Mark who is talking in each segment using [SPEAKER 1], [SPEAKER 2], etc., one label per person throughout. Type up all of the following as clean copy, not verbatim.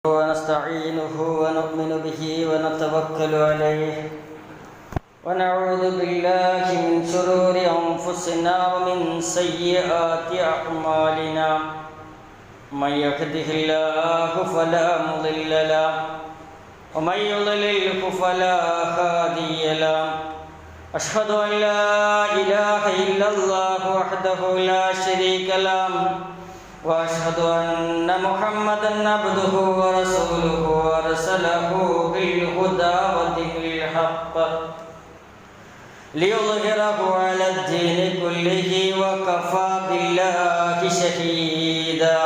[SPEAKER 1] ونستعينه ونؤمن به ونتوكل عليه ونعوذ بالله من شرور أنفسنا ومن سيئات أعمالنا من يهده الله فلا مضل له ومن يضلله فلا هادي له أشهد أن لا إله إلا الله وحده لا شريك له وأشهد أن محمدًا عبده ورسوله أرسله بالهدى ودين الحق ليظهره على الدين كله وكفى بالله شهيدا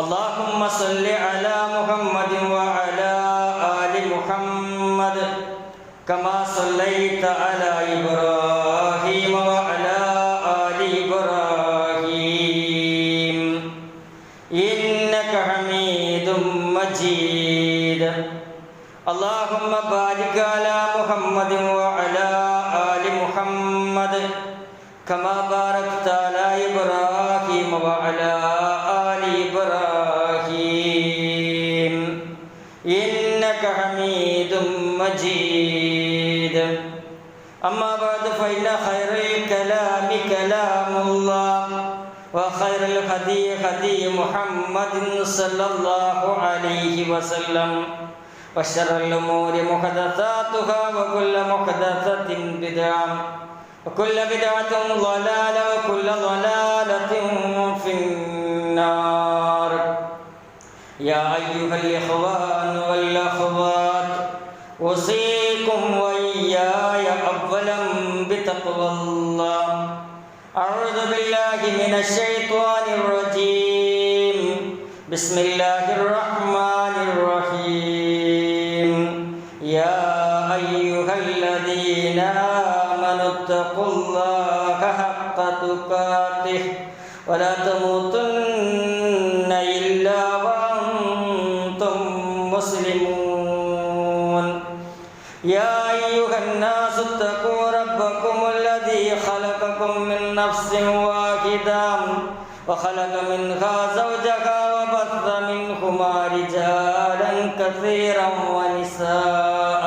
[SPEAKER 1] اللهم صل على محمد وعلى آل محمد كما صليت على إبراهيم وعلى آل إبراهيم إنك حميد مجيد اللهم بارك على محمد وعلى آل محمد كما باركت على إبراهيم وعلى آل إبراهيم إنك حميد مجيد أما بعد فإن خير الكلام كلام الله وخير الهدي هدي محمد صلى الله عليه وسلم وشر الأمور محدثاتها وكل محدثة بدعة وكل بدعة ضلالة وكل ضلالة في النار يا أيها الإخوان والأخوات أوصيكم وإياي أولا بتقوى الله أعوذ بالله من الشيطان الرجيم بسم الله الرحمن الرحيم يا أيها الذين آمنوا اتقوا الله حق تقاته ولا تموتن إلا وأنتم مسلمون يا أيها الناس اتقوا ربكم الذي خلقكم من نفس واحدة وخلق منها زوجها وبث منهما رجالا كثيرا ونساء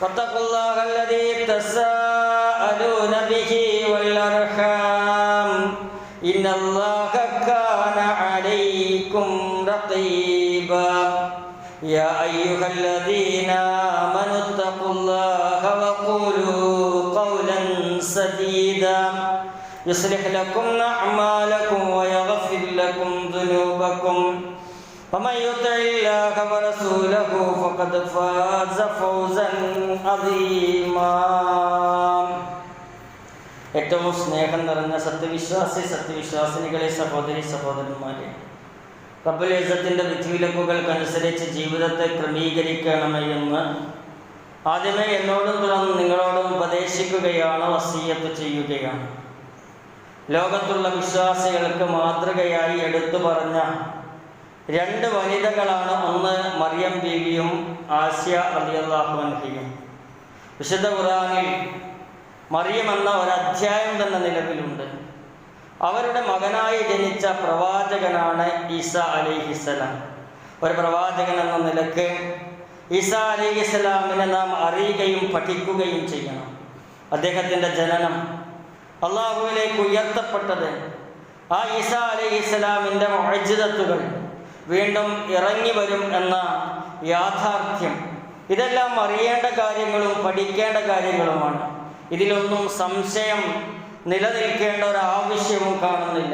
[SPEAKER 1] واتقوا الله الذي تساءلون به والأرحام إن الله كان عليكم رقيبا يا أيها الذين آمنوا اتقوا الله وقولوا قولا سديدا يصلح لكم أعمالكم ويغفر لكم ذنوبكم ومن يطع الله ورسوله فقد فاز فوزا عظيما ഏറ്റവും സ്നേഹം നിറഞ്ഞ സത്യവിശ്വാസിനികളെ സഹോദരി സഹോദരന്മാരെ, റബ്ബുൽ ഇസ്സത്തിന്റെ വിധിവിലക്കുകൾക്കനുസരിച്ച് ജീവിതത്തെ ക്രമീകരിക്കണമേ എന്ന് ആദ്യമേ എന്നോടും തുടർന്ന് നിങ്ങളോടും ഉപദേശിക്കുകയാണ്, വസിയ്യത്ത് ചെയ്യുകയാണ്. ലോകത്തുള്ള വിശ്വാസികൾക്ക് മാതൃകയായി എടുത്തു പറഞ്ഞ രണ്ട് വനിതകളാണ്. ഒന്ന് മറിയം ബീവിയും ആസിയ റളിയല്ലാഹു അൻഹയും. വിശുദ്ധ ഖുർആനിൽ മറിയം എന്ന ഒരധ്യായം തന്നെ നിലവിലുണ്ട്. അവരുടെ മകനായി ജനിച്ച പ്രവാചകനാണ് ഈസാ അലൈഹിസ്സലാം. ഒരു പ്രവാചകൻ എന്ന നിലക്ക് ഈസാ അലൈഹിസ്സലാമിനെ നാം അറിയുകയും പഠിക്കുകയും ചെയ്യണം. അദ്ദേഹത്തിൻ്റെ ജനനം, അള്ളാഹുവിലേക്ക് ഉയർത്തപ്പെട്ടത്, ആ ഈസാ അലൈഹിസ്സലാമിൻ്റെ മുഅ്ജിസത്തുകൾ വീണ്ടും ഇറങ്ങി വരും എന്ന യാഥാർത്ഥ്യം, ഇതെല്ലാം അറിയേണ്ട കാര്യങ്ങളും പഠിക്കേണ്ട കാര്യങ്ങളുമാണ്. ഇതിലൊന്നും സംശയം നിലനിൽക്കേണ്ട ഒരാവശ്യവും കാണുന്നില്ല.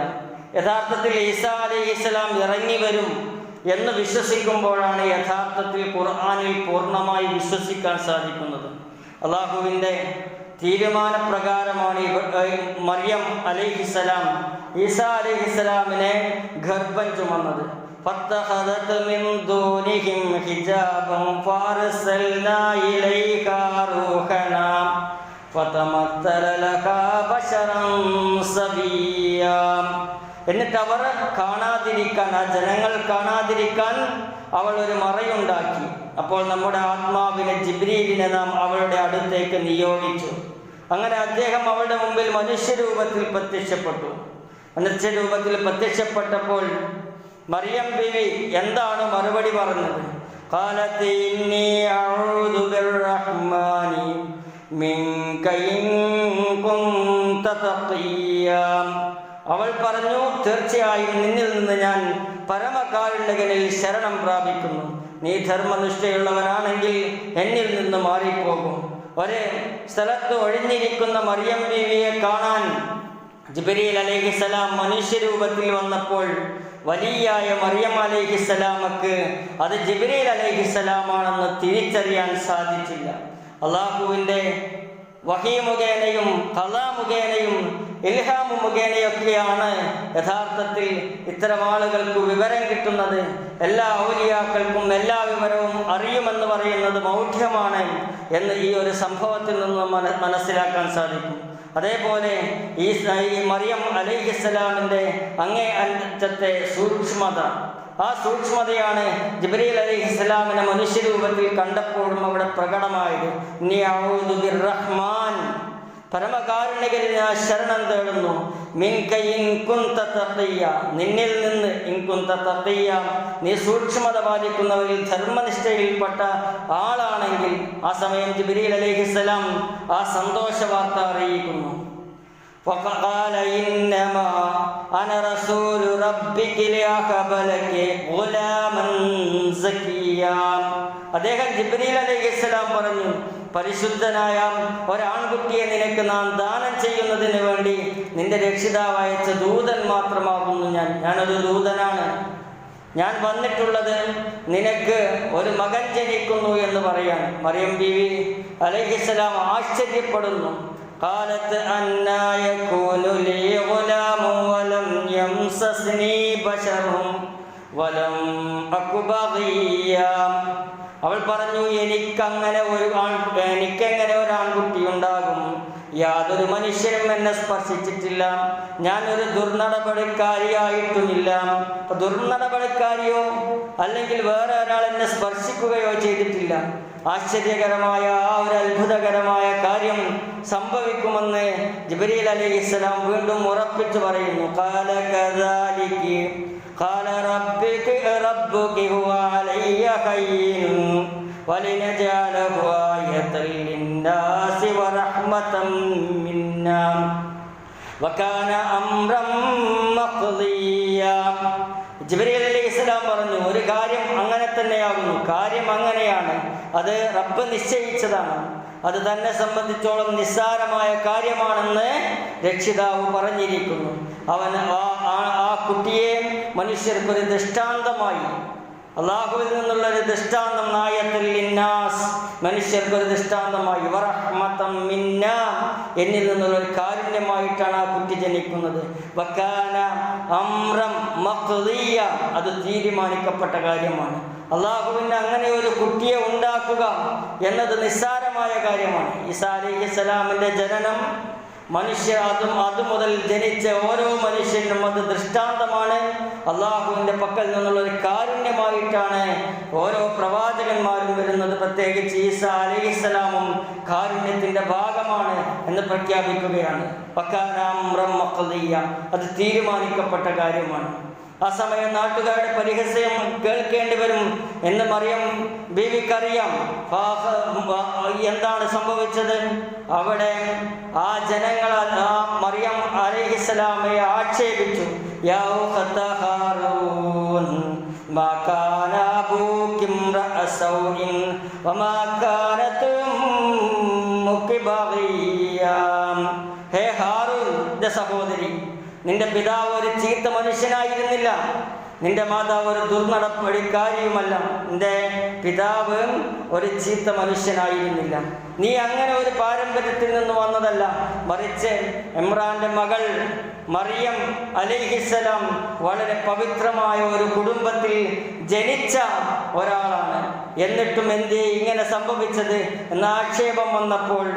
[SPEAKER 1] യഥാർത്ഥത്തിൽ ഈസാ അലൈഹിസ്സലാം ഇറങ്ങി വരും എന്ന് വിശ്വസിക്കുമ്പോഴാണ് യഥാർത്ഥത്തിൽ ഖുർആനിൽ പൂർണ്ണമായി വിശ്വസിക്കാൻ സാധിക്കുന്നത്. അള്ളാഹുവിൻ്റെ തീരുമാനപ്രകാരമാണ് മറിയം അലൈഹിസ്സലാം ഈസാ അലൈഹിസ്സലാമിനെ ഗർഭം ചുമന്നത്. فاتخذت من دونهم حجابا فارسلنا إليها روحنا فتمثل لها بشرا سويا. എന്നിട്ട് അവർ കാണാതിരിക്കാൻ, ആ ജനങ്ങൾ കാണാതിരിക്കാൻ അവൾ ഒരു മറയുണ്ടാക്കി. അപ്പോൾ നമ്മുടെ ആത്മാവിനെ ജിബ്രീലിനെ നാം അവളുടെ അടുത്തേക്ക് നിയോഗിച്ചു. അങ്ങനെ അദ്ദേഹം അവളുടെ മുമ്പിൽ മനുഷ്യരൂപത്തിൽ പ്രത്യക്ഷപ്പെട്ടു. മനുഷ്യരൂപത്തിൽ പ്രത്യക്ഷപ്പെട്ടപ്പോൾ മറിയം ബീവി എന്താണ് മറുപടി പറഞ്ഞത്? ഖാലത് ഇന്നി അഊദു ബിർറഹ്മാനി മിൻക ഇൻ കുൻത തഖിയ്യാ. അവൾ പറഞ്ഞു, തീർച്ചയായും നിന്നിൽ നിന്ന് ഞാൻ പരമകാരുണ്യകനിൽ ശരണം പ്രാപിക്കുന്നു. നീ ധർമ്മനിഷ്ഠയുള്ളവനാണെങ്കിൽ എന്നിൽ നിന്ന് മാറിപ്പോകും. ഒരേ സ്ഥലത്ത് ഒഴിഞ്ഞിരിക്കുന്ന മറിയം ബീവിയെ കാണാൻ ജിബ്രീൽ അലൈഹിസ്സലാം മനുഷ്യരൂപത്തിൽ വന്നപ്പോൾ വലിയായ മറിയം അലൈഹിസ്സലാമക്ക് അത് ജിബ്രീൽ അലൈഹിസ്സലാമാണെന്ന് തിരിച്ചറിയാൻ സാധിച്ചില്ല. അള്ളാഹുവിൻ്റെ വഹീ മുഖേനയും ഖളാ മുഖേനയും ഇൽഹാമു മുഖേനയൊക്കെയാണ് യഥാർത്ഥത്തിൽ ഇത്തരം ആളുകൾക്ക് വിവരം കിട്ടുന്നത്. എല്ലാ ഔലിയാക്കൾക്കും എല്ലാ വിവരവും അറിയുമെന്ന് പറയുന്നത് മൗഢ്യമാണ് എന്ന് ഈ ഒരു സംഭവത്തിൽ നിന്ന് മനസ്സിലാക്കാൻ സാധിക്കും. അതേപോലെ ഈ മറിയം അലൈഹിസ്സലാമിൻ്റെ അങ്ങേ അറ്റത്തെ സൂക്ഷ്മത, ആ സൂക്ഷ്മതയാണ് ജിബ്രീൽ അലൈഹിസ്സലാമിനെ മനുഷ്യരൂപത്തിൽ കണ്ടപ്പോഴും അവിടെ പ്രകടമായത്. ഇന്നി അഊദു ബിർറഹ്മാൻ, പരമകാരുണ്യകരിൽ ഞാൻ ശരണം തേടുന്നു. മിൻക ഇൻ കുൻത തഖിയ്യ, നിന്നിൽ നിന്ന് ഇൻ കുൻത തഖിയ്യ, നീ സൂക്ഷ്മത പാലിക്കുന്നവരിൽ ധർമ്മനിഷ്ഠയിൽപ്പെട്ട ആളാണെങ്കിൽ. ആ സമയം ജിബ്രീൽ അലൈഹിസ്സലാം ആ സന്തോഷ വാർത്ത അറിയിക്കുന്നു. فقال إنما أنا رسول ربك لأهب لك غلاما زكيا. അദ്ദേഹം ജിബ്രീൽ അലൈഹിസ്സലാം പറഞ്ഞു, പരിശുദ്ധനായ ഒരാൺകുട്ടിയെ നിനക്ക് നാം ദാനം ചെയ്യുന്നതിന് വേണ്ടി നിന്റെ രക്ഷിതാവ് അയച്ച ദൂതൻ മാത്രമാകുന്നു ഞാനൊരു ദൂതനാണ്. ഞാൻ വന്നിട്ടുള്ളത് നിനക്ക് ഒരു മകൻ ജനിക്കുന്നു എന്ന് പറയാൻ. മറിയം ബീവി അലൈഹിസ്സലാം ആശ്ചര്യപ്പെടുന്നു. قالت أنى يكون لي غلام ولم يمسسني بشر ولم أك بغيا. അവൾ പറഞ്ഞു, എനിക്കെങ്ങനെ ഒരു ആൺകുട്ടി ഉണ്ടാകും? യാതൊരു മനുഷ്യനും എന്നെ സ്പർശിച്ചിട്ടില്ല, ഞാനൊരു ദുർനടപടിക്കാരിയായിട്ടുമില്ല. ദുർനടപടിക്കാരിയോ അല്ലെങ്കിൽ വേറെ ഒരാൾ എന്നെ സ്പർശിക്കുകയോ ചെയ്തിട്ടില്ല. ആശ്ചര്യകരമായ ആ ഒരു അത്ഭുതകരമായ കാര്യം സംഭവിക്കുമെന്ന് ജിബ്രീൽ അലൈഹിസ്സലാം വീണ്ടും ഉറപ്പിച്ചു പറയുന്നു. ഖാല കദാലികി ഖാല റബ്ബുകി ഹുവ അലയ്യ ഹയ്യിൻ വലിനജഅലഹു ആയതൻ ലിന്നാസി വറഹ്മതൻ മിന്നാ വകാന അംറൻ മഖ്ദിയ. ജിബ്രീൽ അലൈഹിസ്സലാം പറഞ്ഞു, ഒരു കാര്യം അങ്ങനെ തന്നെയാകുന്നു, കാര്യം അങ്ങനെയാണ്, അത് റബ്ബ് നിശ്ചയിച്ചതാണ്, അത് തന്നെ സംബന്ധിച്ചോളം നിസ്സാരമായ കാര്യമാണെന്ന് രക്ഷിതാവ് പറഞ്ഞിരിക്കുന്നു. അവൻ ആ കുട്ടിയെ മനുഷ്യർക്കൊരു ദൃഷ്ടാന്തമായി, അള്ളാഹുവിൽ നിന്നുള്ളൊരു ദൃഷ്ടാന്തം, ആയത്തുൽ ലിന്നാസ്, മനുഷ്യർക്കൊരു ദൃഷ്ടാന്തമായി, വറഹ്മതൻ മിന്നാ, എന്നിൽ നിന്നുള്ളൊരു കാരുണ്യമായിട്ടാണ് ആ കുട്ടി ജനിക്കുന്നത്. വകാന അംറൻ മഖ്ദിയ, അത് തീരുമാനിക്കപ്പെട്ട കാര്യമാണ്. അള്ളാഹുവിന് അങ്ങനെ ഒരു കുട്ടിയെ ഉണ്ടാക്കുക എന്നത് നിസ്സാരമായ കാര്യമാണ്. ഈസാ അലൈഹിസ്സലാമിൻ്റെ ജനനം അതുമുതൽ ജനിച്ച ഓരോ മനുഷ്യനും അത് ദൃഷ്ടാന്തമാണ്. അള്ളാഹുവിൻ്റെ പക്കൽ നിന്നുള്ളൊരു കാരുണ്യമായിട്ടാണ് ഓരോ പ്രവാചകന്മാരും വരുന്നത്. പ്രത്യേകിച്ച് ഈസാ അലൈഹിസ്സലാമും കാരുണ്യത്തിൻ്റെ ഭാഗമാണ് എന്ന് പ്രഖ്യാപിക്കുകയാണ്. വകാന അംറൻ മഖ്ദിയ, അത് തീരുമാനിക്കപ്പെട്ട കാര്യമാണ്. ആ സമയം നാട്ടുകാരുടെ പരിഹസം കേൾക്കേണ്ടി വരും എന്ന് മറിയം ബീവിക്കറിയാം. എന്താണ് സംഭവിച്ചത്? അവിടെ ആ ജനങ്ങൾ ആ മറിയം അലൈഹിസ്സലാമയെ ആക്ഷേപിച്ചു. യാ ഉഖ്ത ഹാറൂൻ മാ കാന അബൂകി ഇംറഅ സൗഇൻ വമാ കാനത് ഉമ്മുകി ബഗിയ. ഹേ ഹാറൂന്റെ സഹോദരി, നിന്റെ പിതാവ് ഒരു ചീത്ത മനുഷ്യനായിരുന്നില്ല, നിന്റെ മാതാവ് ഒരു ദുർനടപ്പടിക്കാരിയുമല്ല, നിന്റെ പിതാവ് ഒരു ചീത്ത മനുഷ്യനായിരുന്നില്ല. നീ അങ്ങനെ ഒരു പാരമ്പര്യത്തിൽ നിന്ന് വന്നതല്ല, മറിച്ച് ഇമ്രാന്റെ മകൾ മറിയം അലൈഹിസ്സലാം വളരെ പവിത്രമായ ഒരു കുടുംബത്തിൽ ജനിച്ച ഒരാളാണ്. എന്നിട്ടും എന്തേ ഇങ്ങനെ സംഭവിച്ചത് എന്ന ആക്ഷേപം വന്നപ്പോൾ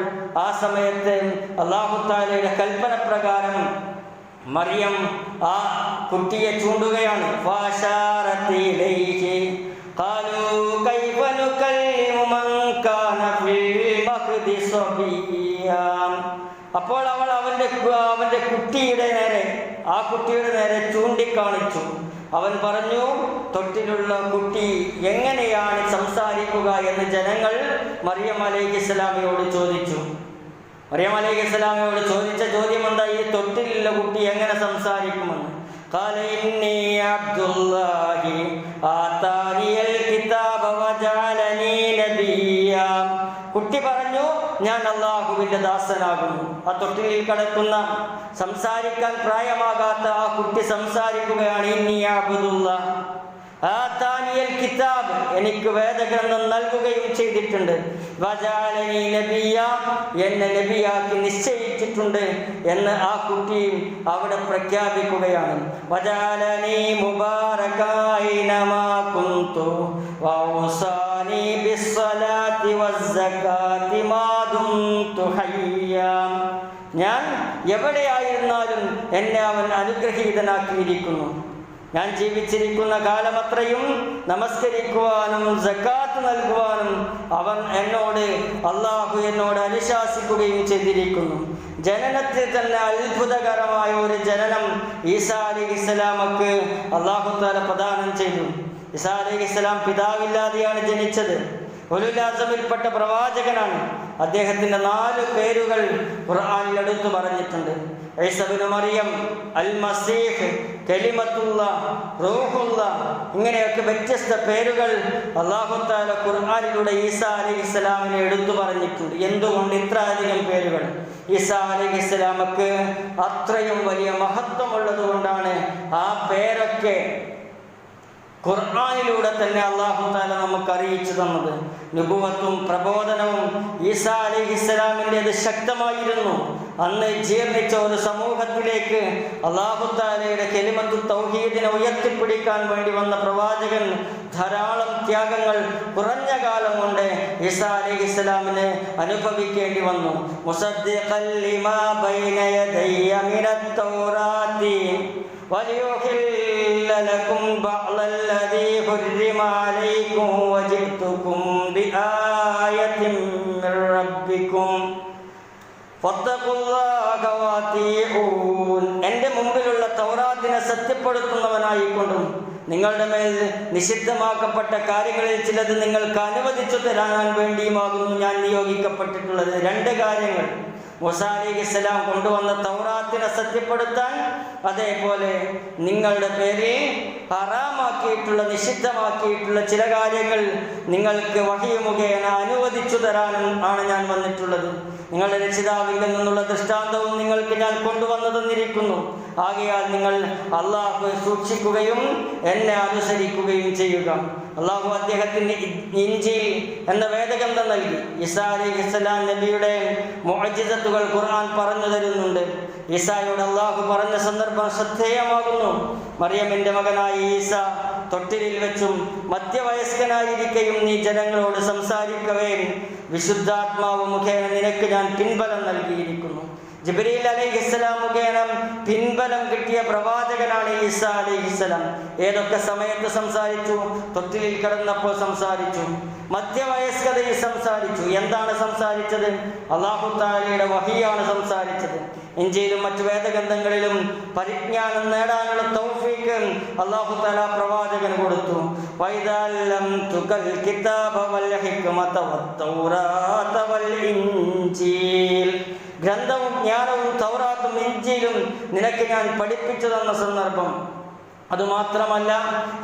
[SPEAKER 1] ആ സമയത്ത് അല്ലാഹു തആലയുടെ കൽപ്പന പ്രകാരം മറിയം ആ കുട്ടിയെ ചൂണ്ടുകയാണ്. അപ്പോൾ അവൾ അവന്റെ കുട്ടിയുടെ നേരെ ചൂണ്ടിക്കാണിച്ചു. അവൻ പറഞ്ഞു, തൊട്ടിലുള്ള കുട്ടി എങ്ങനെയാണ് സംസാരിക്കുക എന്ന് ജനങ്ങൾ മറിയം അലൈഹിസ്സലാമയോട് ചോദിച്ചു. മറിയം അലൈഹിസ്സലാമയോട് ചോദിച്ച ചോദ്യം എന്താ? ഈ തൊട്ടിലുള്ള കുട്ടി എങ്ങനെ സംസാരിക്കുമെന്ന്. قال إني عبد الله آتاني الكتاب وجعلني نبيا. കുട്ടി പറഞ്ഞു, ഞാൻ അള്ളാഹുവിൻ്റെ ദാസനാകുന്നു. ആ തൊട്ടിലിൽ കിടക്കുന്ന സംസാരിക്കാൻ പ്രായമാകാത്ത ആ കുട്ടി സംസാരിക്കുകയാണ്. ഇന്നി അബ്ദുല്ലാഹ് ആതാനിയൽ കിതാബ്, എനിക്ക് വേദഗ്രന്ഥം നൽകുകയും ചെയ്തിട്ടുണ്ട്. വജഅലനി നബിയ, എന്നെ നബിയാക്കി നിശ്ചയിച്ചിട്ടുണ്ട് എന്ന് ആ കുട്ടി അവിടെ പ്രഖ്യാപിക്കുകയാണ്. വജഅലനി മുബാറകൈനമാ കുന്തു വൗസാനി ബിസ്സലാത്തി വസ്സകാത്തി മാ ദുംതു ഹയ്യാ. ഞാൻ എവിടെയായിരുന്നാലും എന്നെ അവൻ അനുഗ്രഹീതനാക്കിയിരിക്കുന്നു. ഞാൻ ജീവിച്ചിരിക്കുന്ന കാലമത്രയും നമസ്കരിക്കുവാനും സക്കാത്ത് നൽകുവാനും അള്ളാഹു എന്നോട് അനുശാസിക്കുകയും ചെയ്തിരിക്കുന്നു. ജനനത്തിൽ തന്നെ അത്ഭുതകരമായ ഒരു ജനനം ഈസാ അലൈഹിസ്സലാമക്ക് അള്ളാഹു തആല പ്രദാനം ചെയ്തു. ഈസാ അലൈഹിസ്സലാം പിതാവില്ലാതെയാണ് ജനിച്ചത്. ഉലുൽ അസ്മിൽപ്പെട്ട പ്രവാചകനാണ്. അദ്ദേഹത്തിൻ്റെ 4 പേരുകൾ ഖുർആനിൽ എടുത്തു പറഞ്ഞിട്ടുണ്ട്. ഈസ ഇബ്നു മറിയം, അൽ മസീഹ്, കലിമത്തുല്ലാഹ്, റൂഹുല്ലാഹ്, ഇങ്ങനെയൊക്കെ വ്യത്യസ്ത പേരുകൾ അല്ലാഹു തആല ഖുർആനിലൂടെ ഈസാ അലൈഹിസ്സലാമിനെ എടുത്തു പറഞ്ഞിട്ടുണ്ട്. എന്തുകൊണ്ട് ഇത്ര അധികം പേരുകൾ? ഈസാ അലൈഹിസ്സലാമക്ക് അത്രയും വലിയ മഹത്വമുള്ളത് കൊണ്ടാണ് ആ പേരൊക്കെ ഖുർആനിലൂടെ തന്നെ അല്ലാഹു തആല നമുക്ക് അറിയിച്ചു തന്നത്. നുബുവത്തും പ്രബോധനവും ഈസാ അലൈഹിസ്സലാമിൻ്റെത് ശക്തമായിരുന്നു. അന്ന് ജീർണിച്ച ഒരു സമൂഹത്തിലേക്ക് അല്ലാഹു തആലയുടെ കലിമത്തു തൗഹീദിനെ ഉയർത്തിപ്പിടിക്കാൻ വേണ്ടി വന്ന പ്രവാചകൻ ധാരാളം ത്യാഗങ്ങൾ കുറഞ്ഞ കാലം കൊണ്ട് ഈസാ അലൈഹിസ്സലാമിനെ അനുഭവിക്കേണ്ടി വന്നു. മുസദ്ദിഖൻ ലിമാ ബൈന യദയ്യ മിനത് തൗറാത്തി وَلِيُحِلَّ لَكُمْ بَعْضَ الَّذِي حُرِّمَ عَلَيْكُمْ وَجِئْتُكُمْ بِآيَةٍ مِّن رَّبِّكُمْ فَاتَّقُوا اللَّهَ وَأَطِيعُونِ. എൻ്റെ മുമ്പിലുള്ള തൗറാത്തിനെ സത്യപ്പെടുത്തുന്നവനായിക്കൊണ്ടും നിങ്ങളുടെ മേൽ നിഷിദ്ധമാക്കപ്പെട്ട കാര്യങ്ങളിൽ ചിലത് നിങ്ങൾക്ക് അനുവദിച്ചു തരാൻ വേണ്ടിയുമാകുന്നു ഞാൻ നിയോഗിക്കപ്പെട്ടിട്ടുള്ളത്. 2 കാര്യങ്ങൾ. മൂസാ അലൈഹിസ്സലാം കൊണ്ടുവന്ന തൗറാത്തിനെ സത്യപ്പെടുത്താൻ, അതേപോലെ നിങ്ങളുടെ പേരിൽ ഹറാമാക്കിയിട്ടുള്ള നിഷിദ്ധമാക്കിയിട്ടുള്ള ചില കാര്യങ്ങൾ നിങ്ങൾക്ക് വഹി മുഖേന അനുവദിച്ചു തരാനും ആണ് ഞാൻ വന്നിട്ടുള്ളത്. നിങ്ങളുടെ രക്ഷിതാവിൽ നിന്നുള്ള ദൃഷ്ടാന്തവും നിങ്ങൾക്ക് ഞാൻ കൊണ്ടുവന്നു തന്നിരിക്കുന്നു. ആകയാൽ നിങ്ങൾ അള്ളാഹു സൂക്ഷിക്കുകയും എന്നെ അനുസരിക്കുകയും ചെയ്യുക. അള്ളാഹു അദ്ദേഹത്തിന് ഇഞ്ചീൽ എന്ന വേദഗ്രന്ഥം നൽകി. ഈസാ അലൈഹിസ്സലാം നബിയുടെ മുഅ്ജിസത്തുകൾ ഖുർആൻ പറഞ്ഞു തരുന്നുണ്ട്. ഈസായോട് അള്ളാഹു പറഞ്ഞ സന്ദർഭം ശ്രദ്ധേയമാകുന്നു. മറിയമിൻ്റെ മകനായ ഈസ തൊട്ടിലിൽ വെച്ചും മധ്യവയസ്കനായിരിക്കെയും നീ ജനങ്ങളോട് സംസാരിക്കവേ വിശുദ്ധാത്മാവ് മുഖേന നിനക്ക് ഞാൻ പിൻബലം നൽകിയിരിക്കുന്നു. ജിബ്രീൽ അലൈഹിസ്സലാം മുഖേന പിൻബലം കിട്ടിയ പ്രവാചകനാണ് ഈസാ അലൈഹിസ്സലാം. ഏതൊക്കെ സമയത്ത് സംസാരിച്ചു? തൊട്ടിലിൽ കിടന്നപ്പോൾ സംസാരിച്ചു, മധ്യവയസ്കതയിൽ സംസാരിച്ചു. എന്താണ് സംസാരിച്ചത്? അല്ലാഹു തആലയുടെ വഹിയാണ് സംസാരിച്ചത്. ഇഞ്ചിയിലും മറ്റു വേദഗ്രന്ഥങ്ങളിലും പരിജ്ഞാനം നേടാനുള്ള തൗഫീഖ് അല്ലാഹു തആല പ്രവാചകന് കൊടുത്തു. വൈദാലം തുകൽ കിതാബ വൽ ഹിക്മത വത്തൗറാത വൽ ഇൻജീൽ. ഗ്രന്ഥവും ജ്ഞാനവും തൗറാത്തും ഇൻജീലും നിനക്ക് ഞാൻ പഠിപ്പിച്ചു തന്ന സന്ദർഭം. അതുമാത്രമല്ല,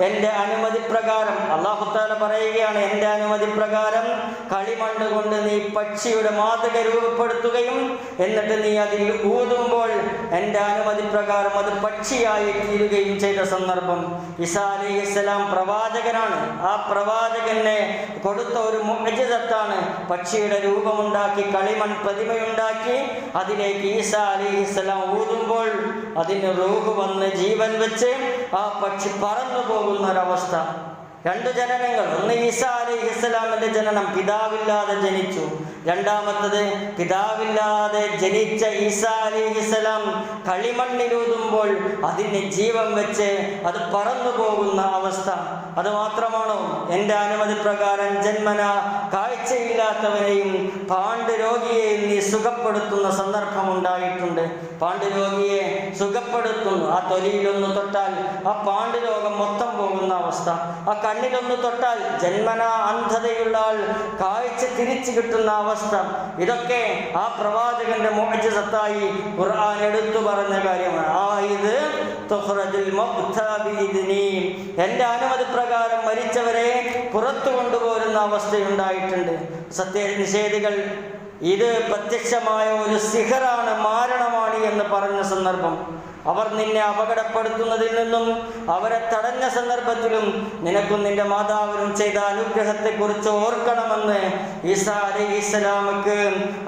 [SPEAKER 1] എൻ്റെ അനുമതി പ്രകാരം അല്ലാഹു തആല പറയുകയാണ്, എൻ്റെ അനുമതി പ്രകാരം കളിമണ്ണ് കൊണ്ട് നീ പക്ഷിയുടെ മാതൃക രൂപപ്പെടുത്തുകയും എന്നിട്ട് നീ അതിൽ ഊതുമ്പോൾ എൻ്റെ അനുമതി പ്രകാരം അത് പക്ഷിയായി തീരുകയും ചെയ്ത സന്ദർഭം. ഈസാ അലൈഹിസ്സലാം പ്രവാചകനാണ്. ആ പ്രവാചകനെ കൊടുത്ത ഒരു മുഅ്ജിസത്താണ് പക്ഷിയുടെ രൂപമുണ്ടാക്കി കളിമൺ പ്രതിമയുണ്ടാക്കി അതിലേക്ക് ഈസാ അലൈഹിസ്സലാം ഊതുമ്പോൾ അതിന് റൂഹ് വന്ന് ജീവൻ വെച്ച് ആ പക്ഷി പറന്നു പോകുന്ന ഒരവസ്ഥ. 2 ജനനങ്ങൾ. ഒന്ന് ഈസാ അലൈഹിസ്സലാമിന്റെ ജനനം, പിതാവില്ലാതെ ജനിച്ചു. രണ്ടാമത്തത് പിതാവില്ലാതെ ജനിച്ച ഈസാ അലൈഹിസ്സലാം കളിമണ്ണിലൂതുമ്പോൾ അതിന് ജീവൻ വെച്ച് അത് പറന്നു പോകുന്ന അവസ്ഥ. അത് മാത്രമാണോ? എൻ്റെ അനുമതി പ്രകാരം ജന്മന കാഴ്ചയില്ലാത്തവനെയും പാണ്ഡുരോഗിയെയും നീ സുഖപ്പെടുത്തുന്ന സന്ദർഭം ഉണ്ടായിട്ടുണ്ട്. പാണ്ഡുരോഗിയെ സുഖപ്പെടുത്തുന്നു. ആ തൊലിയിലൊന്ന് തൊട്ടാൽ ആ പാണ്ഡുരോഗം മൊത്തം പോകുന്ന അവസ്ഥ. ആ കണ്ണിലൊന്ന് തൊട്ടാൽ ജന്മന അന്ധതയുള്ള ആൾ കാഴ്ച തിരിച്ചു കിട്ടുന്ന അവസ്ഥ. ഇതൊക്കെ ആ പ്രവാചകന്റെ മുഅ്ജിസത്തായി ഖുർആൻ എടുത്തു പറഞ്ഞ കാര്യമാണ്. ഇത് എൻ്റെ അനുമതി പ്രകാരം മരിച്ചവരെ പുറത്തു കൊണ്ടുപോരുന്ന അവസ്ഥയുണ്ടായിട്ടുണ്ട്. സത്യനിഷേധികൾ ഇത് പ്രത്യക്ഷമായ ഒരു സിഹറാണ്, മാരണമാണ് എന്ന് പറഞ്ഞ സന്ദർഭം, അവർ നിന്നെ അപകടപ്പെടുത്തുന്നതിൽ നിന്നും അവരെ തടഞ്ഞ സന്ദർഭത്തിലും നിനക്കും നിന്റെ മാതാവിനും ചെയ്ത അനുഗ്രഹത്തെക്കുറിച്ച് ഓർക്കണമെന്ന് ഈസാ അലൈഹിസ്സലാമക്ക്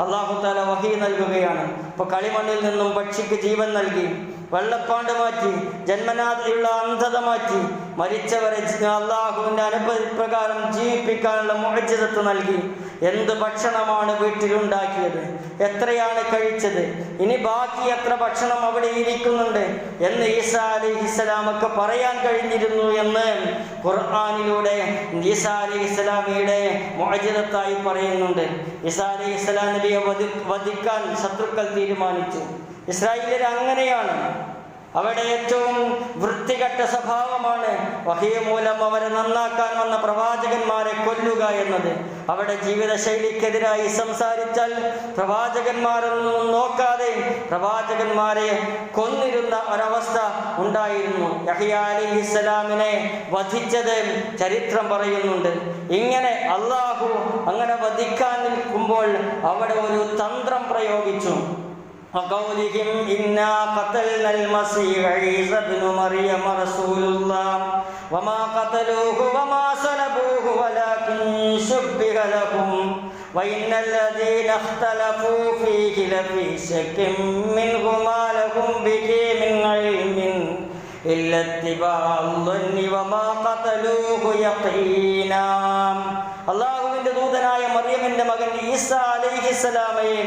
[SPEAKER 1] അല്ലാഹു തആല വഹി നൽകുകയാണ്. ഇപ്പോൾ കളിമണ്ണിൽ നിന്നും പക്ഷിക്ക് ജീവൻ നൽകി, വെള്ളപ്പാണ്ട് മാറ്റി, ജന്മനാഥയുള്ള അന്ധത മാറ്റി, മരിച്ചവരെ അള്ളാഹുവിൻ്റെ അനുമതി പ്രകാരം ജീവിപ്പിക്കാനുള്ള മുഅ്ജിസത്ത് നൽകി. എന്ത് ഭക്ഷണമാണ് വീട്ടിലുണ്ടാക്കിയത്, എത്രയാണ് കഴിച്ചത്, ഇനി ബാക്കി എത്ര ഭക്ഷണം അവിടെ ഇരിക്കുന്നുണ്ട് എന്ന് ഈസാ അലൈഹിസ്സലാമൊക്കെ പറയാൻ കഴിഞ്ഞിരുന്നു എന്ന് ഖുർആനിലൂടെ ഈസാ അലൈഹിസ്സലാമിയുടെ മുഅ്ജിസത്തായി പറയുന്നുണ്ട്. ഈസാ അലൈഹിസ്സലാം നബിയെ വധിക്കാൻ ശത്രുക്കൾ തീരുമാനിച്ചു. ഇസ്രായേലിൽ അങ്ങനെയാണ്. അവിടെ ഏറ്റവും വൃത്തികെട്ട സ്വഭാവമാണ് വഹീ മൂലം അവരെ നന്നാക്കാൻ വന്ന പ്രവാചകന്മാരെ കൊല്ലുക എന്നത്. അവിടെ ജീവിതശൈലിക്കെതിരായി സംസാരിച്ചാൽ പ്രവാചകന്മാരൊന്നും നോക്കാതെ പ്രവാചകന്മാരെ കൊന്നിരുന്ന ഒരവസ്ഥ ഉണ്ടായിരുന്നു. യഹ്യ അലൈഹിസ്സലാമിനെ വധിച്ചത് ചരിത്രം പറയുന്നുണ്ട്. ഇങ്ങനെ അള്ളാഹു അങ്ങനെ വധിക്കാൻ നിൽക്കുമ്പോൾ അവിടെ ഒരു തന്ത്രം പ്രയോഗിച്ചു. وقولهم إنا قتلنا المسيح عيسى ابن مريم رسول الله وما قتلوه وما صلبوه ولكن شبه لهم وإن الذين اختلفوا فيه لفي شك منه ما لهم به من علم إلا اتباع الظن وما قتلوه يقينا. അള്ളാഹുവിൻ്റെ ദൂതനായ മറിയമിൻ്റെ മകൻ ഈസാ അലൈഹിസ്സലാമയെ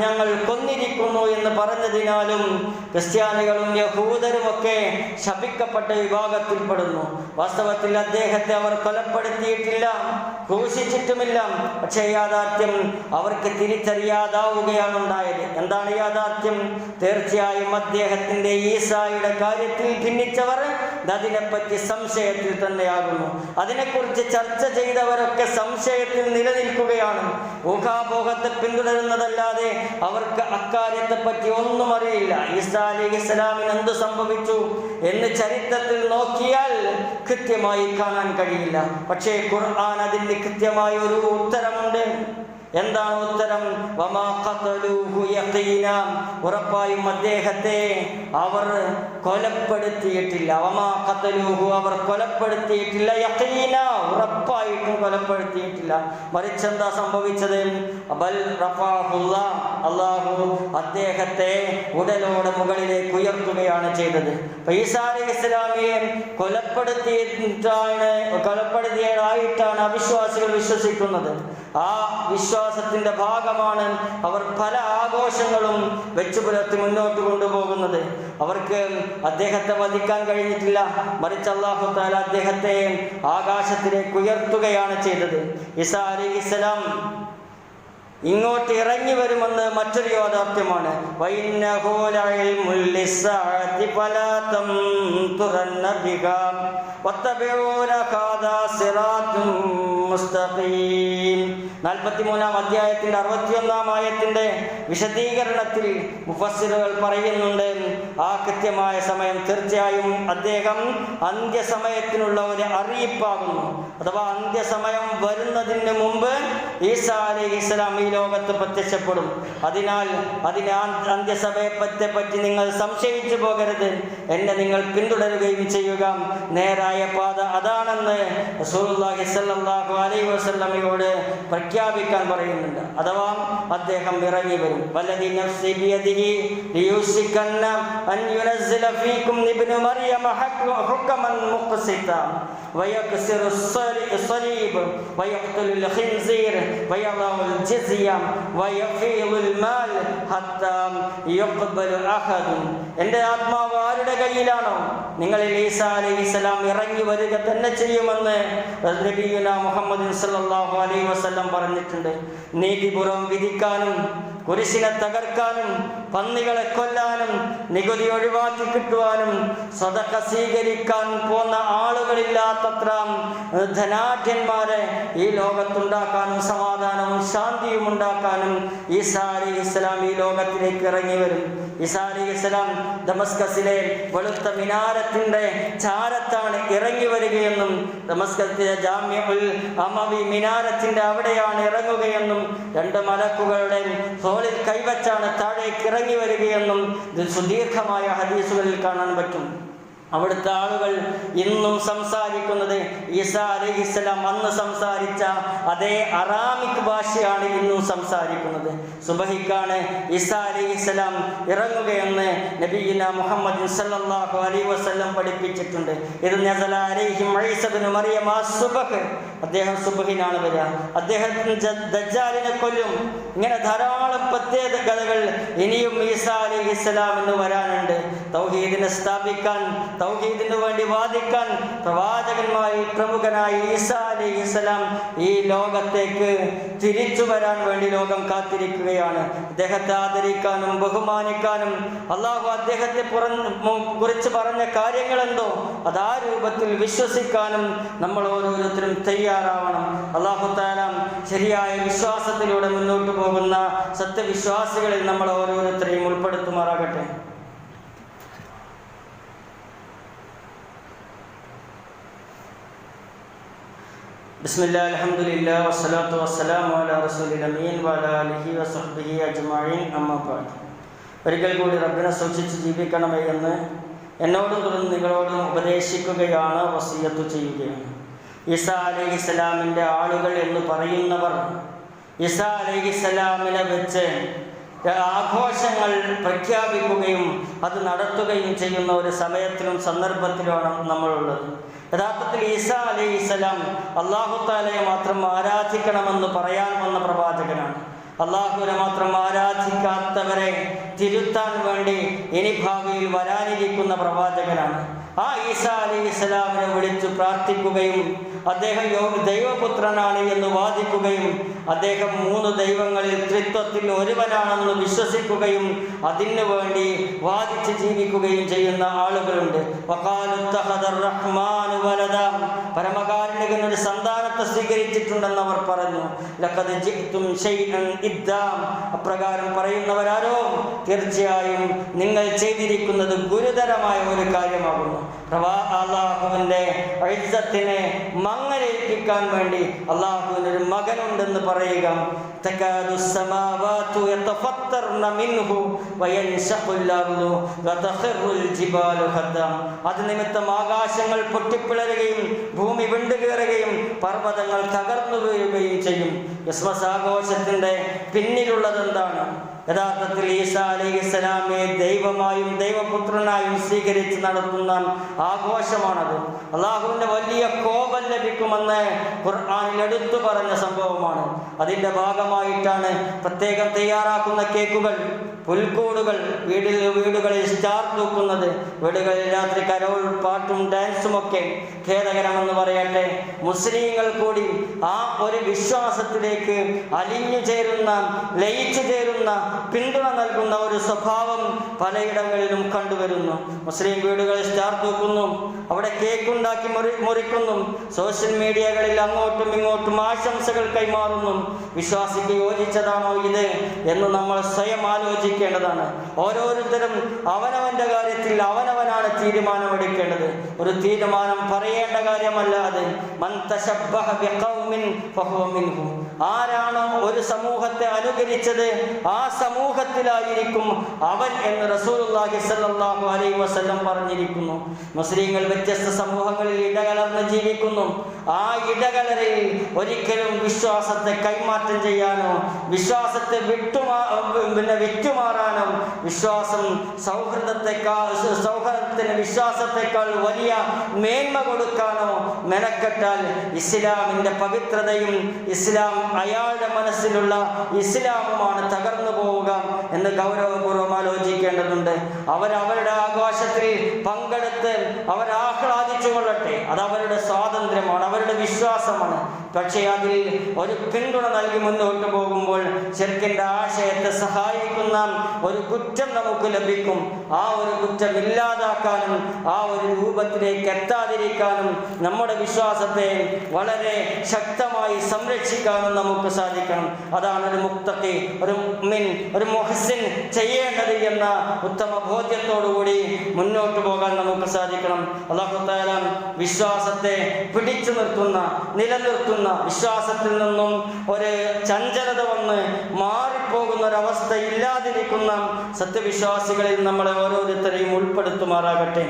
[SPEAKER 1] ഞങ്ങൾ കൊന്നിരിക്കുന്നു എന്ന് പറഞ്ഞതിനാലും ക്രിസ്ത്യാനികളും യഹൂദരുമൊക്കെ ശപിക്കപ്പെട്ട വിഭാഗത്തിൽപ്പെടുന്നു. വാസ്തവത്തിൽ അദ്ദേഹത്തെ അവർ കൊലപ്പെടുത്തിയിട്ടില്ല, ക്രൂശിച്ചിട്ടുമില്ല. പക്ഷേ യാഥാർത്ഥ്യം അവർക്ക് തിരിച്ചറിയാതാവുകയാണ് ഉണ്ടായത്. എന്താണ് യാഥാർത്ഥ്യം? തീർച്ചയായും അദ്ദേഹത്തിൻ്റെ ഈസായുടെ കാര്യത്തിൽ ഭിന്നിച്ചവർ അതിനെപ്പറ്റി സംശയത്തിൽ തന്നെയാകുന്നു. അതിനെക്കുറിച്ച് ചർച്ച ചെയ്തവരൊക്കെ സംശയത്തിൽ നിലനിൽക്കുകയാണ്. ഊഹാപോഹത്തെ പിന്തുടരുന്നതല്ലാതെ അവർക്ക് അക്കാര്യത്തെപ്പറ്റി ഒന്നും അറിയില്ല. ഈസാ അലൈഹിസ്സലാമിന് എന്ത് സംഭവിച്ചു എന്ന് ചരിത്രത്തിൽ നോക്കിയാൽ കൃത്യമായി കാണാൻ കഴിയില്ല. പക്ഷേ ഖുർആൻ അതിന് കൃത്യമായ ഒരു ഉത്തരമുണ്ട്. എന്താണ് ഉത്തരം? വമാ ഖതലൂഹു യഖീന, ഉറപ്പായും അദ്ദേഹത്തെ അവർ കൊലപ്പെടുത്തിയിട്ടില്ല. വമാ ഖതലൂഹു, അവർ കൊലപ്പെടുത്തിയിട്ടില്ല. യഖീന, ഉറപ്പായിട്ടും കൊലപ്പെടുത്തിയിട്ടില്ല. മറിച്ച് എന്താ സംഭവിച്ചത്? ബൽ റഫഅഹുല്ലാഹ്, അല്ലാഹു അദ്ദേഹത്തെ ഉടലോടെ മുകളിലേക്ക് ഉയർത്തുകയാണ് ചെയ്തത്. ഈസാ അലൈഹിസ്സലാമിയെ കൊലപ്പെടുത്തിയതായിട്ടാണ് അവിശ്വാസികൾ വിശ്വസിക്കുന്നത്. ആ വിശ്വാസത്തിന്റെ ഭാഗമാണ് അവർ പല ആഘോഷങ്ങളും വെച്ചു പുലർത്തി മുന്നോട്ട് കൊണ്ടുപോകുന്നത്. അവർക്ക് അദ്ദേഹത്തെ വധിക്കാൻ കഴിഞ്ഞിട്ടില്ല. മറിച്ച് അല്ലാഹു തആല അദ്ദേഹത്തെ ആകാശത്തിലേക്ക് ഉയർത്തുകയാണ് ചെയ്തത്. ഈസാ അലൈഹിസ്സലാം ഇങ്ങോട്ട് ഇറങ്ങി വരുമെന്ന് മറ്റൊരു യാഥാർത്ഥ്യമാണ്. വഇന്നഹു ലഇൽമുൽ ലിസ്സാഅതി ഫലാ തംതുറന്ന ബിഹാ വത്തബിഊന ഖാദാ സിറാത്തും മുസ്തഖീം. 43-ാം അധ്യായത്തിന്റെ 61-ാം ആയത്തിന്റെ വിശദീകരണത്തിൽ മുഫസ്സിറുകൾ പറയുന്നുണ്ട്, ആ കൃത്യമായ സമയം തീർച്ചയായും അദ്ദേഹം അന്ത്യസമയത്തിനുള്ള ഒരു അറിയിപ്പാകുന്നു. അഥവാ അന്ത്യസമയം വരുന്നതിന് മുമ്പ് ഈസാ അലൈഹിസ്സലാം ഈ ലോകത്ത് പ്രത്യക്ഷപ്പെടും. അതിനാൽ അന്ത്യസമയത്തെ പറ്റി നിങ്ങൾ സംശയിച്ചു പോകരുത്. എന്നെ നിങ്ങൾ പിന്തുടരുകയും ചെയ്യുക. നേരായ പാത അതാണെന്ന് റസൂലുള്ളാഹി സ്വല്ലല്ലാഹു അലൈഹി വസല്ലമയോട് പ്രഖ്യാപിക്കാൻ പറയുന്നുണ്ട്. അഥവാ അദ്ദേഹം ഇറങ്ങി വരും. വല്ലദി നഫ്സി ബിയദിഹി ലിയുസികന്ന അൻ യുനസ്സില ഫീകും ഇബ്നു മറിയം ഹുക്മൻ മുഖ്സിത വയക്സിറു الصليب ويقتل الخنزير ويضع الجزية ويفيض المال حتى يقبل أحد എൻ്റെ ആത്മാവ് ആരുടെ കയ്യിലാണോ നിങ്ങളിൽ ഈസാ അലൈഹിസ്സലാം ഇറങ്ങി വരിക തന്നെ ചെയ്യുമെന്ന് നബിയുനാ മുഹമ്മദ് സല്ലല്ലാഹു അലൈഹി വസല്ലം പറഞ്ഞിട്ടുണ്ട്. നീതിപൂർവം വിധിക്കാനും കുരിശിനെ തകർക്കാനും പന്നികളെ കൊല്ലാനും നികുതി ഒഴിവാക്കി കിട്ടുവാനും സദഖ സ്വീകരിക്കാൻ പോന്ന ആളുകളില്ലാത്തത്ര ധനാഢ്യന്മാരെ ഈ ലോകത്തുണ്ടാക്കാനും സമാധാനവും ശാന്തിയും ഉണ്ടാക്കാനും ഈസാ അലൈഹിസ്സലാം ഈ ലോകത്തിലേക്ക് ഇറങ്ങി വരും. ഈസാ അലൈഹിസ്സലാം ദമസ്കസിലെ വെളുത്ത മിനാരത്തിന്റെ ചാരത്താണ് ഇറങ്ങി വരികയെന്നും ദമസ്കസിലെ ജാമിഉൽ അമവി മിനാരത്തിന്റെ അവിടെയാണ് ഇറങ്ങുകയെന്നും 2 മലക്കുകളുടെ തോളിൽ കൈവച്ചാണ് താഴേക്ക് ഇറങ്ങി വരികയെന്നും സുദീർഘമായ ഹദീസുകളിൽ കാണാൻ പറ്റും. അവിടുത്തെ ആളുകൾ ഇന്നും സംസാരിക്കുന്നത് ഈസാ അലൈഹിസ്സലാം അന്ന് സംസാരിച്ച അതേ അറാമിക് ഭാഷയാണ് ഇന്നും സംസാരിക്കുന്നത്. സുബഹിക്കാണ് ഈസാ അലൈഹിസ്സലാം ഇറങ്ങുകയെന്ന് നബിയുനാ മുഹമ്മദ് സല്ലല്ലാഹു അലൈഹി വസല്ലം പഠിപ്പിച്ചിട്ടുണ്ട്. ഇത് നസല അലൈഹിം ഈസ ഇബ്നു മറിയം അസ്സുബഹ്, അദ്ദേഹം സുബഹിനാണ് വരിക, അദ്ദേഹത്തിന് ദജ്ജാലിനെ കൊല്ലും. ഇങ്ങനെ ധാരാളം പ്രത്യേകതകൾ ഇനിയും ഈസാ അലൈഹിസ്സലാമിന് വരാനുണ്ട്. തൗഹീദിനെ സ്ഥാപിക്കാൻ, തൗഹീദിനു വേണ്ടി വാദിക്കാൻ പ്രവാചകന്മാരിൽ പ്രമുഖനായ ഈസാ അലൈഹിസ്സലാം ഈ ലോകത്തേക്ക് തിരിച്ചു വരാൻ വേണ്ടി ലോകം കാത്തിരിക്കുകയാണ്. അദ്ദേഹത്തെ ആദരിക്കാനും ബഹുമാനിക്കാനും അള്ളാഹു അദ്ദേഹത്തെ കുറിച്ച് പറഞ്ഞ കാര്യങ്ങളെന്തോ അത് ആ രൂപത്തിൽ വിശ്വസിക്കാനും നമ്മൾ ഓരോരുത്തരും തയ്യാറാവണം. അള്ളാഹു തആല ശരിയായ വിശ്വാസത്തിലൂടെ മുന്നോട്ട് പോകുന്ന സത്യവിശ്വാസികളിൽ നമ്മൾ ഓരോരുത്തരെയും ഉൾപ്പെടുത്തുമാറാകട്ടെ. ബിസ്മില്ലാ അൽഹംദുലില്ലാ വസ്സലാത്തു വസ്സലാമു അലാ റസൂലിൽ അമീൻ വഅലാ ആലിഹി വസഹ്ബിഹി അജ്മഈൻ അമ്മാ ബഅദ്. ഒരിക്കൽ കൂടി റബ്ബിനെ സൂക്ഷിച്ച് ജീവിക്കണമേ എന്ന് എന്നോടും തുടർന്ന് നിങ്ങളോടും ഉപദേശിക്കുകയാണ്, വസിയത്ത് ചെയ്യുകയാണ്. ഈസാ അലൈഹിസ്സലാമിൻ്റെ ആളുകൾ എന്ന് പറയുന്നവർ ഈസാ അലൈഹിസ്സലാമിനെ വെച്ച് ആഘോഷങ്ങൾ പ്രഖ്യാപിക്കുകയും അത് നടത്തുകയും ചെയ്യുന്ന ഒരു സമയത്തിലും സന്ദർഭത്തിലുമാണ് നമ്മളുള്ളത്. യഥാർത്ഥത്തിൽ ഈസാ അലൈഹിസ്സലാം അല്ലാഹു തആലയെ മാത്രം ആരാധിക്കണമെന്ന് പറയാൻ വന്ന പ്രവാചകനാണ്. അള്ളാഹുവിനെ മാത്രം ആരാധിക്കാത്തവരെ തിരുത്താൻ വേണ്ടി ഇനി ഭാവിയിൽ വരാനിരിക്കുന്ന പ്രവാചകനാണ്. ആ ഈസാ അലൈഹിസ്സലാമിനെ വിളിച്ചു പ്രാർത്ഥിക്കുകയും അദ്ദേഹം ദൈവപുത്രനാണ് എന്ന് വാദിക്കുകയും അദ്ദേഹം 3 ദൈവങ്ങളിൽ ത്രിത്വത്തിൽ ഒരുവനാണെന്ന് വിശ്വസിക്കുകയും അതിനു വേണ്ടി വാദിച്ച് ജീവിക്കുകയും ചെയ്യുന്ന ആളുകളുണ്ട്. പരമകാരുണികൻ ഒരു സന്താനത്തെ സ്വീകരിച്ചിട്ടുണ്ടെന്ന് അവർ പറഞ്ഞു. ലഖദ് ജിഅ്തും ശൈഅൻ ഇദ്ദാ, അപ്രകാരം പറയുന്നവരാരോ തീർച്ചയായും നിങ്ങൾ ചെയ്തിരിക്കുന്നത് ഗുരുതരമായ ഒരു കാര്യമാകുന്നു. അള്ളാഹുവിൻ്റെ ഇസ്സത്തിനെ മങ്ങലേൽപ്പിക്കാൻ വേണ്ടി അള്ളാഹുവിന് ഒരു മകനുണ്ടെന്ന് പറയുക. അത് നിമിത്തം ആകാശങ്ങൾ പൊട്ടിപ്പിളരുകയും ഭൂമി വിണ്ടുകയറുകയും പർവ്വതങ്ങൾ തകർന്നു വീഴുകയും ചെയ്യും. ക്രിസ്മസ് ആഘോഷത്തിന്റെ പിന്നിലുള്ളതെന്താണ്? യഥാർത്ഥത്തിൽ ഈസാ അലൈഹിസ്സലാമെ ദൈവമായും ദൈവപുത്രനായും സ്വീകരിച്ച് നടത്തുന്ന ആഘോഷമാണത്. അള്ളാഹുവിൻ്റെ വലിയ കോപം ലഭിക്കുമെന്ന് ഖുർആനിൽ എടുത്തു പറഞ്ഞ സംഭവമാണ്. അതിൻ്റെ ഭാഗമായിട്ടാണ് പ്രത്യേകം തയ്യാറാക്കുന്ന കേക്കുകൾ, പുൽക്കൂടുകൾ, വീടുകളിൽ സ്റ്റാർ തൂക്കുന്നത്, വീടുകളിൽ രാത്രി കരോൾ പാട്ടും ഡാൻസും ഒക്കെ. ഖേദകരമെന്ന് പറയട്ടെ, മുസ്ലിങ്ങൾ കൂടി ആ ഒരു വിശ്വാസത്തിലേക്ക് അലിഞ്ഞു ചേരുന്ന, ലയിച്ചു ചേരുന്ന, പിന്തുണ നൽകുന്ന ഒരു സ്വഭാവം പലയിടങ്ങളിലും കണ്ടുവരുന്നു. മുസ്ലിം വീടുകളിൽ സ്റ്റാർ തൂക്കുന്നു, അവിടെ കേക്കുണ്ടാക്കി മുറിക്കുന്നു, സോഷ്യൽ മീഡിയകളിൽ അങ്ങോട്ടും ഇങ്ങോട്ടും ആശംസകൾ കൈമാറുന്നു. വിശ്വാസിക്ക് യോജിച്ചതാണോ ഇത് എന്ന് നമ്മൾ സ്വയം ആലോചിക്കേണ്ടതാണ്. ഓരോരുത്തരും അവനവന്റെ കാര്യത്തിൽ അവനവനാണ് തീരുമാനമെടുക്കേണ്ടത്. ഒരു തീരുമാനം പറയേണ്ട കാര്യമല്ല അത്. മൻ തശബ്ബഹ ബിഖൗമിൻ ഫഹുവ മിൻഹും. ആരാണോ ഒരു സമൂഹത്തെ അനുകരിച്ചത് ആ സമൂഹത്തിലായിരിക്കും അവൻ എന്ന് റസൂലുള്ളാഹി സ്വല്ലല്ലാഹു അലൈഹി വസല്ലം പറഞ്ഞിരിക്കുന്നു. മുസ്ലിങ്ങൾ വ്യത്യസ്ത സമൂഹങ്ങളിൽ ഇടകലർന്ന് ജീവിക്കുന്നു. ആ ഇടകലറിൽ ഒരിക്കലും വിശ്വാസത്തെ കൈമാറ്റം ചെയ്യാനോ വിശ്വാസത്തെ വിറ്റുമാറാനോ വിശ്വാസം സൗഹൃദത്തിന് വിശ്വാസത്തെക്കാൾ വലിയ മേന്മ കൊടുക്കാനോ മെനക്കെട്ടാൽ ഇസ്ലാമിൻ്റെ പവിത്രതയും ഇസ്ലാം അയാളുടെ മനസ്സിലുള്ള ഇസ്ലാമുമാണ് തകർന്നു പോവുക എന്ന് ഗൗരവപൂർവ്വം ആലോചിക്കേണ്ടതുണ്ട്. അവരവരുടെ ആഘോഷത്തിൽ പങ്കെടുത്ത് ആഹ്ലാദിച്ചു കൊള്ളട്ടെ, അത് അവരുടെ സ്വാതന്ത്ര്യമാണ്, അവരുടെ വിശ്വാസമാണ്. പക്ഷേ അതിൽ ഒരു പിന്തുണ നൽകി മുന്നോട്ട് പോകുമ്പോൾ ശിർക്കിൻ്റെ ആശയത്തെ സഹായിക്കുന്ന ഒരു കുറ്റം നമുക്ക് ലഭിക്കും. ആ ഒരു കുറ്റം ഇല്ലാതാക്കാനും ആ ഒരു രൂപത്തിലേക്ക് എത്താതിരിക്കാനും നമ്മുടെ വിശ്വാസത്തെ വളരെ ശക്തമായി സംരക്ഷിക്കാനും നമുക്ക് സാധിക്കണം. അതാണ് ഒരു മുത്തഖി, ഒരു മുഅ്മിൻ, ഒരു മുഹ്സിൻ ചെയ്യേണ്ടത് എന്ന ഉത്തമ ബോധ്യത്തോടുകൂടി മുന്നോട്ട് പോകാൻ നമുക്ക് സാധിക്കണം. അല്ലാഹു തആല വിശ്വാസത്തെ പിടിച്ചു നിർത്തുന്ന, നിലനിർത്തുന്ന, വിശ്വാസത്തിൽ നിന്നും ഒരു ചഞ്ചലത വന്ന് മാറിപ്പോകുന്ന ഒരവസ്ഥ ഇല്ലാതിരിക്കുന്ന സത്യവിശ്വാസികളിൽ നമ്മളെ ഓരോരുത്തരെയും ഉൾപ്പെടുത്തുമാറാകട്ടെ.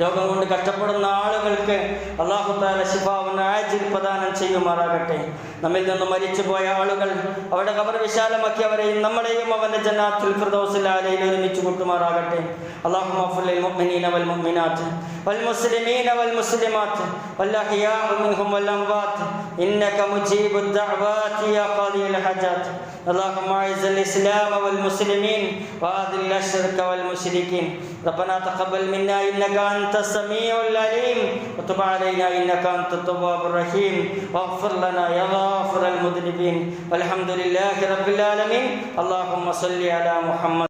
[SPEAKER 1] രോഗം കൊണ്ട് കഷ്ടപ്പെടുന്ന ആളുകൾക്ക് അല്ലാഹു തആല ശിഫാഉൻ ആജിൽ പ്രദാനം ചെയ്യുമാറാകട്ടെ. നമ്മിൽ നിന്ന് മരിച്ചുപോയ ആളുകൾ അവരുടെ ഖബർ വിശാലമാക്കി അവരെയും നമ്മളെയും അവന്റെ ജന്നാത്തുൽ ഫിർദൗസിൽ ആലയിൽ ഒരുമിച്ച് കൂട്ടുമാറാകട്ടെ. അല്ലാഹുമ്മ ഗ്ഫിർ ലിൽ മുഅ്മിനീന വൽ മുഅ്മിനാത്ത് വൽ മുസ്ലിമീന വൽ മുസ്ലിമാത്ത് വൽ അഹ്യാഉ മിൻഹും വൽ അംവാത്ത് ഇന്നക മുജീബുദ് ദഅവാതി യാ ഖാദിയൽ ഹജാത്ത്. اللهم اعز الاسلام والمسلمين واذل الشرك والمشركين. ربنا تقبل منا انك انت السميع العليم وتب علينا انك انت التواب الرحيم واغفر لنا يا غافر المذنبين والحمد لله رب العالمين. اللهم صل على محمد.